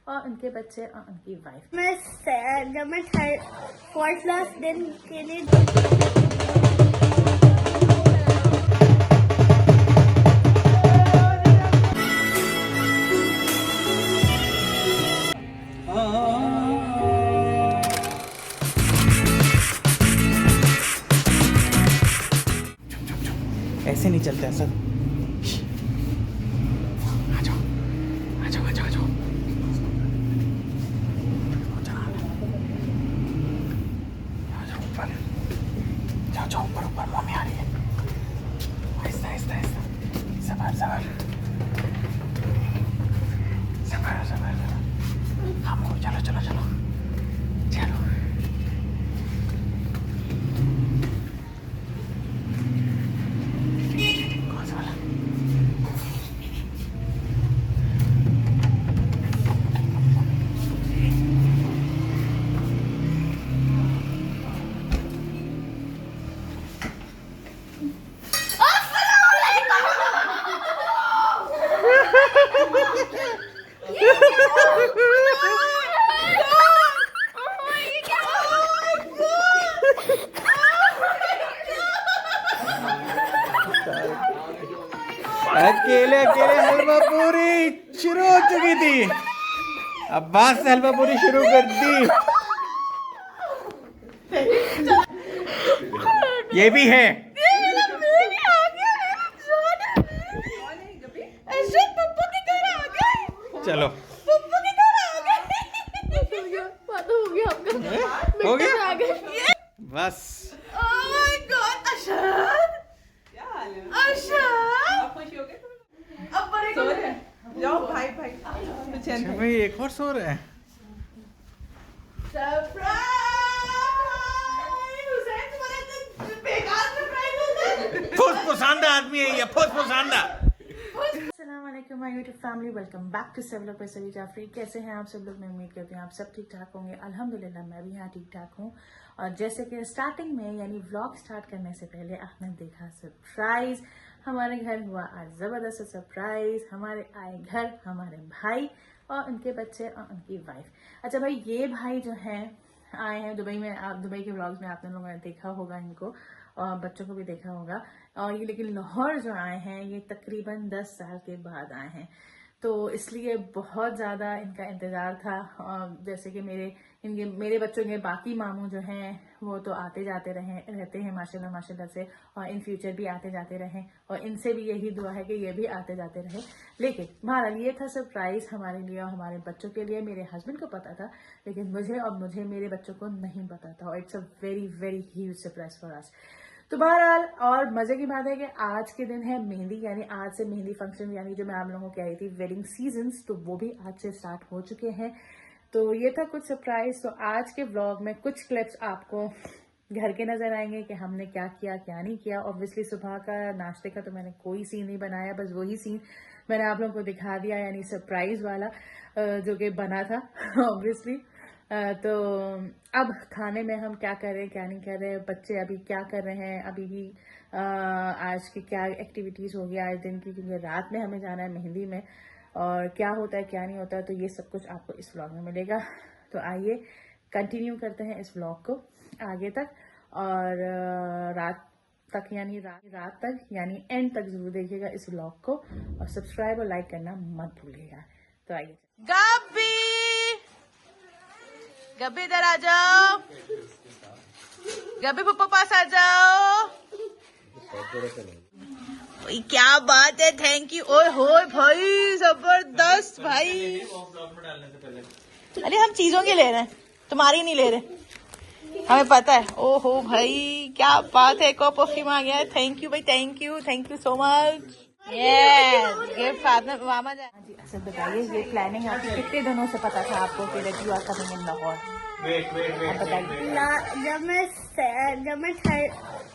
और उनके बच्चे और उनकी वाइफ। जब मैं 4th क्लास दिन के लिए ऐसे नहीं चलता है सर। आ जाओ आ जाओ आ जाओ आ जाओ। ऊपर जाओ जाओ ऊपर ऊपर मम्मी आ रही है। आहिस्ता आहिस्ता आहिस्ता सबर सबर सबर सबर हम चलो चलो चलो चलो। अकेले अकेले हलवा पूरी शुरू हो चुकी थी। अब्बास से हलवा पूरी शुरू कर दी। ये भी है। चलो हो गया बस। अच्छा भाई एक और सो रहा है। फुसफुसांदा आदमी है ये, फुसफुसांदा। अस्सलाम वालेकुम my YouTube family, welcome back to सब लोग पे सभी जाफरी। कैसे हैं आप सब लोग? मैं उम्मीद करती हूँ आप सब ठीक ठाक होंगे। अल्हम्दुलिल्लाह मैं भी यहाँ ठीक ठाक हूँ। और जैसे कि स्टार्टिंग में यानी व्लॉग स्टार्ट करने से पहले आपने देखा सरप्राइज हमारे घर हुआ। आज जबरदस्त सरप्राइज, हमारे आए घर हमारे भाई और उनके बच्चे और उनकी वाइफ। अच्छा भाई, ये भाई जो हैं आए हैं दुबई में। आप दुबई के व्लॉग्स में आपने लोगों ने देखा होगा इनको और बच्चों को भी देखा होगा। और ये लेकिन लाहौर जो आए हैं ये तकरीबन 10 साल के बाद आए हैं, तो इसलिए बहुत ज़्यादा इनका इंतज़ार था। और जैसे कि मेरे बच्चों के बाकी मामू जो हैं वो तो आते जाते रहते हैं माशाल्लाह माशाल्लाह से, और इन फ्यूचर भी आते जाते रहें। और इनसे भी यही दुआ है कि ये भी आते जाते रहे। लेकिन बहरहाल ये था सरप्राइज हमारे लिए और हमारे बच्चों के लिए। मेरे हस्बैंड को पता था लेकिन मुझे मेरे बच्चों को नहीं पता था। और it's a very very huge surprise for us. तो बहरहाल और मजे की बात है कि आज के दिन है मेहंदी, यानी आज से मेहंदी फंक्शन, यानी जो मैं आप लोगों को कह रही थी वेडिंग सीजन्स, तो वो भी आज से स्टार्ट हो चुके हैं। तो ये था कुछ सरप्राइज। तो आज के व्लॉग में कुछ क्लिप्स आपको घर के नजर आएंगे कि हमने क्या किया क्या नहीं किया। ऑब्वियसली सुबह का नाश्ते का तो मैंने कोई सीन नहीं बनाया, बस वही सीन मैंने आप लोगों को दिखा दिया, यानी सरप्राइज वाला जो कि बना था ऑब्वियसली। तो अब खाने में हम क्या कर रहे हैं क्या नहीं कर रहे, बच्चे अभी क्या कर रहे हैं, अभी भी आज की क्या एक्टिविटीज होगी आज दिन की, क्योंकि रात में हमें जाना है मेहंदी में। और क्या होता है क्या नहीं होता है तो ये सब कुछ आपको इस व्लॉग में मिलेगा। तो आइए कंटिन्यू करते हैं इस व्लॉग को आगे तक, और रात तक यानी एंड तक जरूर देखिएगा इस व्लॉग को, और सब्सक्राइब और लाइक करना मत भूलिएगा। तो आइए गब्बी इधर आ जाओ, गब्बी पप्पा पास आ जाओ। क्या बात है, थैंक यू। ओए होए भाई जबरदस्त भाई। अरे हम चीजों की ले रहे हैं, तुम्हारी नहीं ले रहे, हमें पता है। ओहो भाई क्या बात है, कप ऑफ आ गया है। थैंक यू भाई, thank you so much. Gift father मामा जी। अच्छा बताइए, ये प्लानिंग आपको कितने दिनों से पता था आपको कि that you are coming in Lahore? जब मैं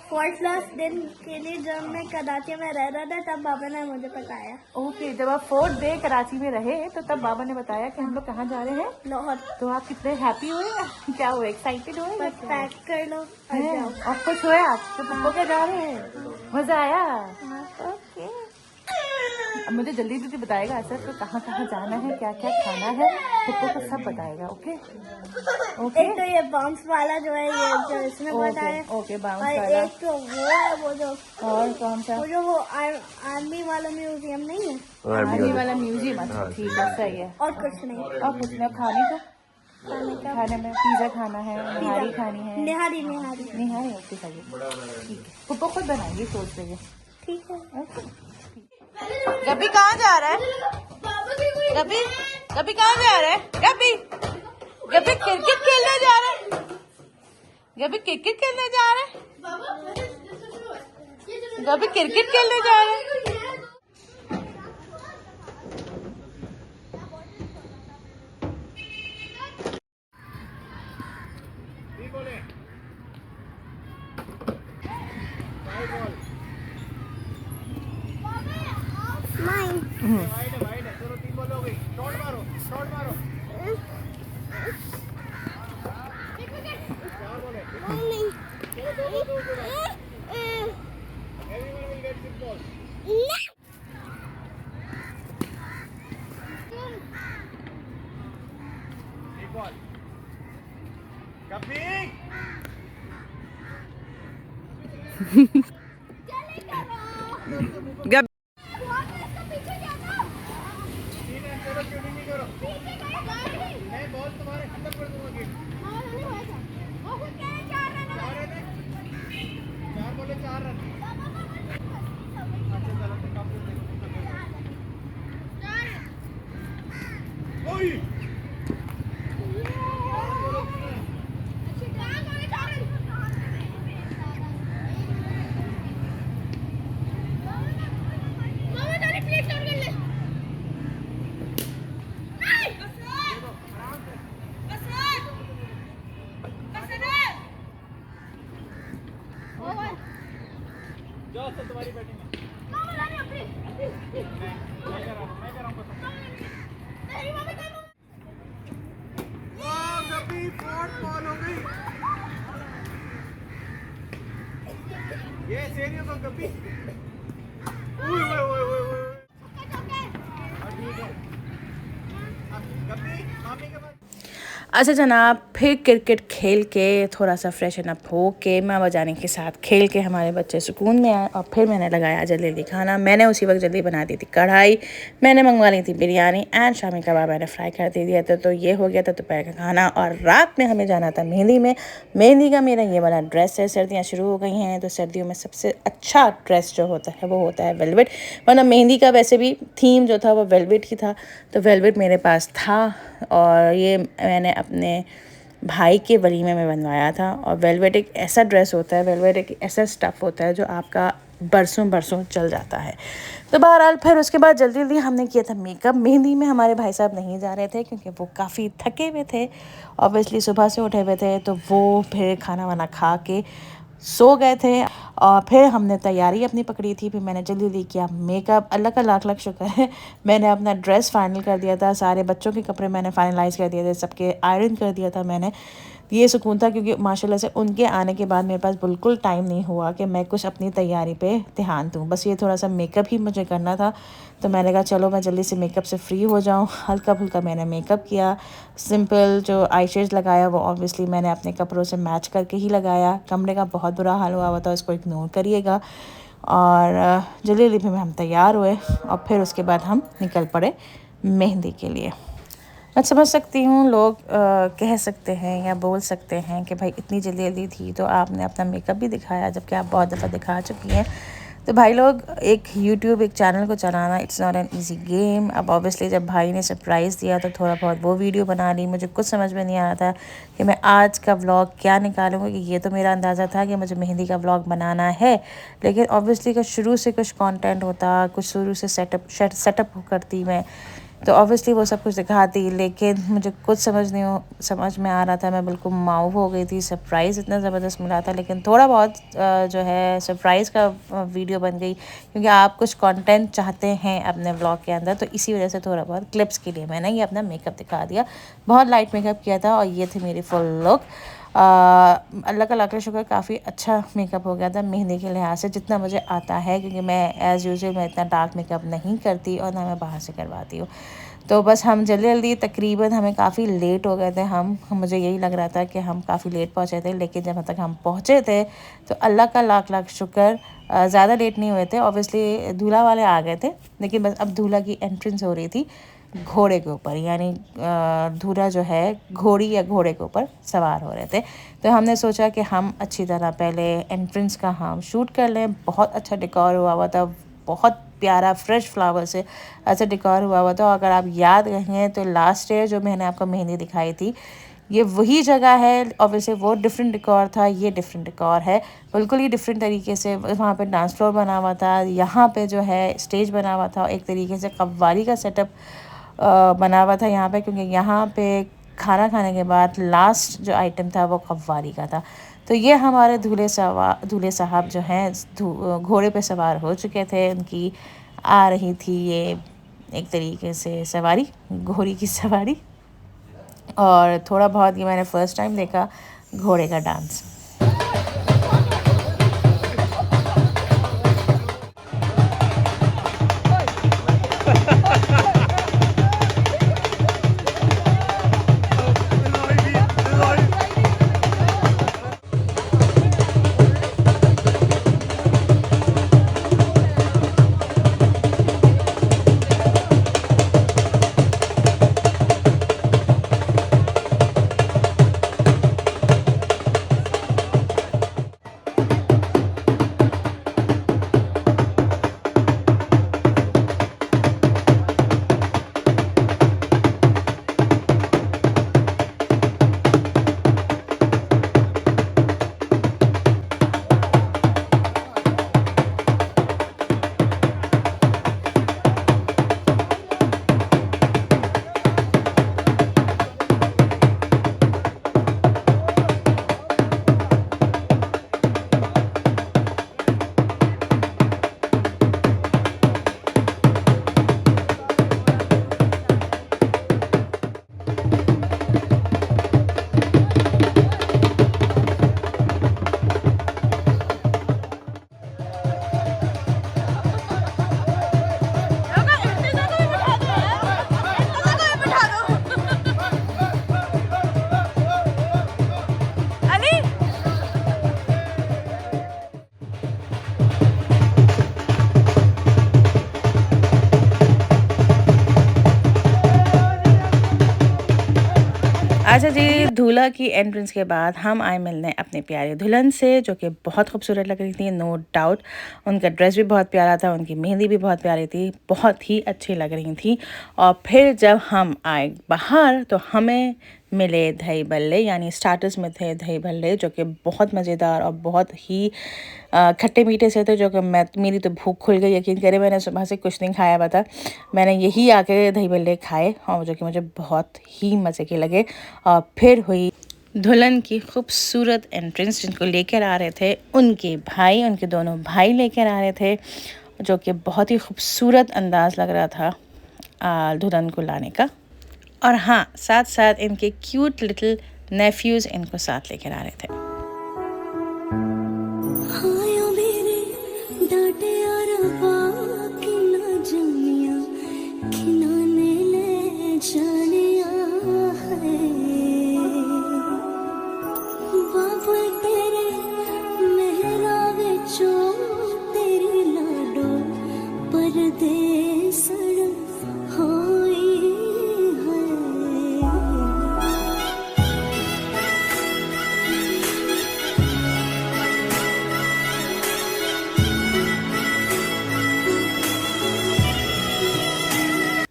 4th क्लास दिन के लिए जब मैं कराची में रह रहा था तब बाबा ने मुझे बताया। ओके, जब आप 4th डे कराची में रहे तो तब बाबा ने बताया कि हम लोग कहाँ जा रहे हैं? लाहौर। तो आप कितने हैप्पी हुए, क्या हुए, एक्साइटेड हुए? बस पैक कर लो और खुश हुए आप तो पप्पो के जा रहे हैं? मजा आया? ओके अब मुझे जल्दी जल्दी बताएगा असद को कहाँ कहाँ जाना है, क्या क्या खाना है, खुद को सब बताएगा। Okay okay. एक तो ये बाउंस वाला जो है ये जो इसमें पता है, ओके बाउंस और वाला। एक तो वो है वो जो और कौन सा? वो जो वो आर्मी वाला म्यूजियम नहीं है, आर्मी वाला म्यूजियम। अच्छा ठीक है, सही है। और कुछ नहीं। और कुछ नहीं। खाने का खाने में पिज्जा खाना है, निहारी खानी है। निहारी ओके सही है, ठीक है। पुप्पो खुद बनाएंगे सोच रही है। ठीक है। गब्बी कहाँ जा रहा है? गब्बी गब्बी कहाँ जा रहा है? गब्बी गब्बी क्रिकेट खेलने जा रहा है। गब्बी क्रिकेट खेलने जा रहा है। गब्बी क्रिकेट खेलने जा रहा है। तुम्हारी बैटिंग है। बॉल हो गई। ये सेरियो को कभी अच्छा जनाब, फिर क्रिकेट खेल के थोड़ा सा फ्रेशन अप हो के माँ बजाने के साथ खेल के हमारे बच्चे सुकून में आए और फिर मैंने लगाया जल्दी खाना। मैंने उसी वक्त जल्दी बना दी थी कढ़ाई, मैंने मंगवा ली थी बिरयानी एंड शामी कबाब मैंने फ्राई कर दे दिया था। तो ये हो गया था दोपहर का खाना। और रात में हमें जाना था मेहंदी में। मेहंदी का मेरा ये वाला ड्रेस है, सर्दियाँ शुरू हो गई हैं तो सर्दियों में सबसे अच्छा ड्रेस जो होता है वो होता है वेलवेट। वरना मेहंदी का वैसे भी थीम जो था वो वेलवेट ही था, तो वेलवेट मेरे पास था और ये मैंने अपने भाई के वलीमे में बनवाया था। और वेलवेट एक ऐसा ड्रेस होता है, वेलवेट एक ऐसा स्टफ़ होता है जो आपका बरसों बरसों चल जाता है। तो बहरहाल फिर उसके बाद जल्दी जल्दी हमने किया था मेकअप। मेहंदी में हमारे भाई साहब नहीं जा रहे थे क्योंकि वो काफ़ी थके हुए थे, ऑब्वियसली सुबह से उठे हुए थे, तो वो फिर खाना वाना खा के सो गए थे। और फिर हमने तैयारी अपनी पकड़ी थी। फिर मैंने जल्दी जल्दी किया मेकअप। अल्लाह का लाख लाख शुक्र है, मैंने अपना ड्रेस फाइनल कर दिया था, सारे बच्चों के कपड़े मैंने फाइनलाइज़ कर दिए थे, सबके आयरन कर दिया था मैंने। ये सुकून था क्योंकि माशाल्लाह से उनके आने के बाद मेरे पास बिल्कुल टाइम नहीं हुआ कि मैं कुछ अपनी तैयारी पे ध्यान दूँ। बस ये थोड़ा सा मेकअप ही मुझे करना था, तो मैंने कहा चलो मैं जल्दी से मेकअप से फ्री हो जाऊँ। हल्का फुल्का मैंने मेकअप किया, सिंपल जो आई शेड्स लगाया वो ऑब्वियसली मैंने अपने कपड़ों से मैच करके ही लगाया। कमरे का बहुत बुरा हाल हुआ था, उसको इग्नोर करिएगा। और जल्दी जल्दी फिर हम तैयार हुए और फिर उसके बाद हम निकल पड़े मेहंदी के लिए। मैं समझ सकती हूँ लोग कह सकते हैं या बोल सकते हैं कि भाई इतनी जल्दी जल्दी थी तो आपने अपना मेकअप भी दिखाया, जबकि आप बहुत दफ़ा दिखा चुकी हैं। तो भाई लोग, एक यूट्यूब एक चैनल को चलाना it's not an easy game. अब ऑब्वियसली जब भाई ने सरप्राइज़ दिया तो थोड़ा बहुत वो वीडियो बना ली। मुझे कुछ समझ में नहीं आ रहा था कि मैं आज का व्लॉग क्या निकालूँगी, कि ये तो मेरा अंदाज़ा था कि मुझे मेहंदी का व्लॉग बनाना है, लेकिन ऑब्वियसली कुछ शुरू से कुछ कंटेंट होता, कुछ शुरू से सेटअप करती मैं, तो ऑब्वियसली वो सब कुछ दिखाती, लेकिन मुझे कुछ समझ में आ रहा था। मैं बिल्कुल माऊफ हो गई थी, सरप्राइज़ इतना ज़बरदस्त मिला था, लेकिन थोड़ा बहुत जो है सरप्राइज़ का वीडियो बन गई क्योंकि आप कुछ कंटेंट चाहते हैं अपने व्लॉग के अंदर, तो इसी वजह से थोड़ा बहुत क्लिप्स के लिए मैंने ये अपना मेकअप दिखा दिया। बहुत लाइट मेकअप किया था और ये थी मेरी फुल लुक। अल्लाह का लाख शुक्र काफ़ी अच्छा मेकअप हो गया था मेहंदी के लिहाज से, जितना मुझे आता है, क्योंकि मैं एज़ यूजुअल मैं इतना डार्क मेकअप नहीं करती और ना मैं बाहर से करवाती हूँ। तो बस हम जल्दी जल्दी तकरीबन हमें काफ़ी लेट हो गए थे। मुझे यही लग रहा था कि हम काफ़ी लेट पहुँचे थे, लेकिन जब तक हम पहुँचे थे तो अल्लाह का लाख लाख शुक्र ज़्यादा लेट नहीं हुए थे। ऑब्वियसली दूल्हा वाले आ गए थे, लेकिन बस अब दूल्हा की एंट्रेंस हो रही थी घोड़े के ऊपर, यानी दूल्हा जो है घोड़ी या घोड़े के ऊपर सवार हो रहे थे। तो हमने सोचा कि हम अच्छी तरह पहले एंट्रेंस का हम शूट कर लें। बहुत अच्छा डेकोर हुआ था, बहुत प्यारा फ्रेश फ्लावर से ऐसा डेकोर हुआ था। अगर आप याद करें तो लास्ट ईयर जो मैंने आपको मेहंदी दिखाई थी, ये वही जगह है। ऑब्वियसली वो डिफरेंट डेकोर था, ये डिफरेंट डेकोर है, बिल्कुल ही डिफरेंट तरीके से। वहाँ पे डांस फ्लोर बना हुआ था, यहाँ पे जो है स्टेज बना हुआ था, एक तरीके से कव्वाली का सेटअप बना हुआ था यहाँ पे, क्योंकि यहाँ पे खाना खाने के बाद लास्ट जो आइटम था वो कव्वाली का था। तो ये हमारे दूल्हे साहब जो हैं घोड़े पे सवार हो चुके थे। उनकी आ रही थी ये एक तरीके से सवारी, घोड़ी की सवारी। और थोड़ा बहुत ये मैंने फ़र्स्ट टाइम देखा घोड़े का डांस। अच्छा जी, दूल्हा की एंट्रेंस के बाद हम आए मिलने अपने प्यारे दुल्हन से, जो कि बहुत खूबसूरत लग रही थी, नो डाउट। उनका ड्रेस भी बहुत प्यारा था, उनकी मेहंदी भी बहुत प्यारी थी, बहुत ही अच्छी लग रही थी। और फिर जब हम आए बाहर तो हमें मिले दही बल्ले, यानी स्टार्टर्स में थे दही बल्ले, जो कि बहुत मज़ेदार और बहुत ही खट्टे मीठे से थे, जो कि मेरी तो भूख खुल गई। यकीन करें मैंने सुबह से कुछ नहीं खाया हुआ था, मैंने यही आके दही बल्ले खाए, और जो कि मुझे बहुत ही मज़े के लगे। और फिर हुई दुल्हन की खूबसूरत एंट्रेंस, जिनको लेकर आ रहे थे उनके दोनों भाई लेकर आ रहे थे, जो कि बहुत ही खूबसूरत अंदाज़ लग रहा था दुल्हन को लाने का। और हाँ, साथ साथ इनके क्यूट लिटिल नेफ्यूज़ इनको साथ लेकर आ रहे थे।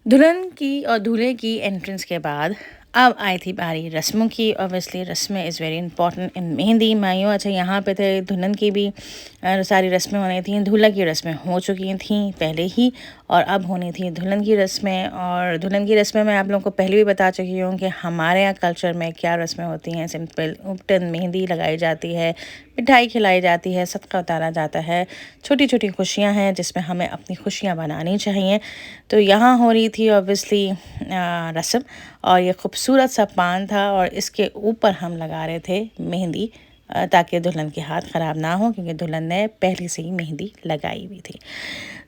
दुल्हन की और दूल्हे की एंट्रेंस के बाद अब आई थी बारी रस्मों की। ऑब्वियसली रस्में is very important in mehndi मायूं। अच्छा, यहाँ पे थे दुल्हन की भी सारी रस्में होनी थी, दूल्हा की रस्में हो चुकी थी पहले ही, और अब होनी थी दुल्हन की रस्में। और दुल्हन की रस्में मैं आप लोगों को पहले भी बता चुकी हूँ कि हमारे यहाँ कल्चर में क्या रस्में होती हैं। सिंपल उपटन मेहंदी लगाई जाती है, मिठाई खिलाई जाती है, सदका उतारा जाता है। छोटी छोटी खुशियाँ हैं जिसमें हमें अपनी खुशियाँ बनानी चाहिए। तो यहाँ हो रही थी ऑब्वियसली रस्म, और ये खूबसूरत सा पान था और इसके ऊपर हम लगा रहे थे मेहंदी, ताकि दुल्हन के हाथ ख़राब ना हो, क्योंकि दुल्हन ने पहले से ही मेहंदी लगाई हुई थी।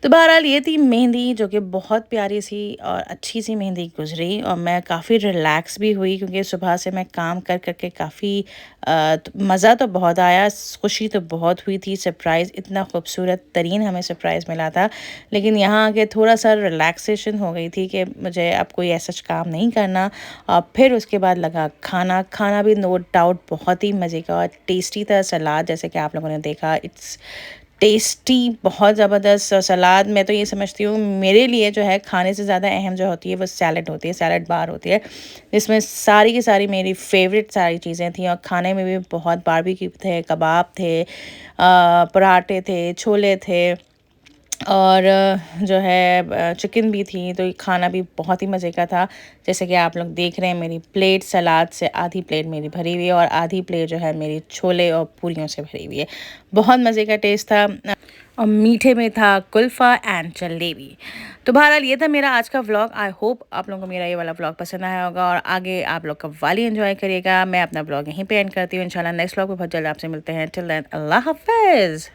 तो बहरहाल ये थी मेहंदी, जो कि बहुत प्यारी सी और अच्छी सी मेहंदी गुजरी, और मैं काफ़ी रिलैक्स भी हुई, क्योंकि सुबह से मैं काम कर करके काफ़ी मज़ा तो बहुत आया, खुशी तो बहुत हुई थी। सरप्राइज़ इतना खूबसूरत तरीन हमें सरप्राइज़ मिला था, लेकिन यहाँ आके थोड़ा सा रिलैक्सेशन हो गई थी कि मुझे अब कोई ऐसा काम नहीं करना। और फिर उसके बाद लगा खाना। खाना भी नो डाउट बहुत ही मज़े का और टेस्टी था। सलाद, जैसे कि आप लोगों ने देखा, इट्स टेस्टी, बहुत ज़बरदस्त। और सलाद मैं तो ये समझती हूँ, मेरे लिए जो है खाने से ज़्यादा अहम जो होती है वो सैलड होती है, सैलड बार होती है, जिसमें सारी की सारी मेरी फेवरेट सारी चीज़ें थी। और खाने में भी बहुत बारबेक्यू थे, कबाब थे, पराठे थे, छोले थे, और जो है चिकन भी थी। तो ये खाना भी बहुत ही मज़े का था। जैसे कि आप लोग देख रहे हैं, मेरी प्लेट सलाद से आधी प्लेट मेरी भरी हुई है, और आधी प्लेट जो है मेरी छोले और पूरियों से भरी हुई है। बहुत मज़े का टेस्ट था। और मीठे में था कुल्फ़ा एंड जलेबी। तो बहरहाल ये था मेरा आज का व्लॉग। आई होप आप लोगों को मेरा ये वाला व्लॉग पसंद आया होगा, और आगे आप लोग कव्वाली एंजॉय करिएगा। मैं अपना व्लॉग यहीं पे एंड करती हूँ। इंशाल्लाह नेक्स्ट व्लॉग में बहुत जल्द आपसे मिलते हैं। टिल देन अल्लाह हाफ़िज़।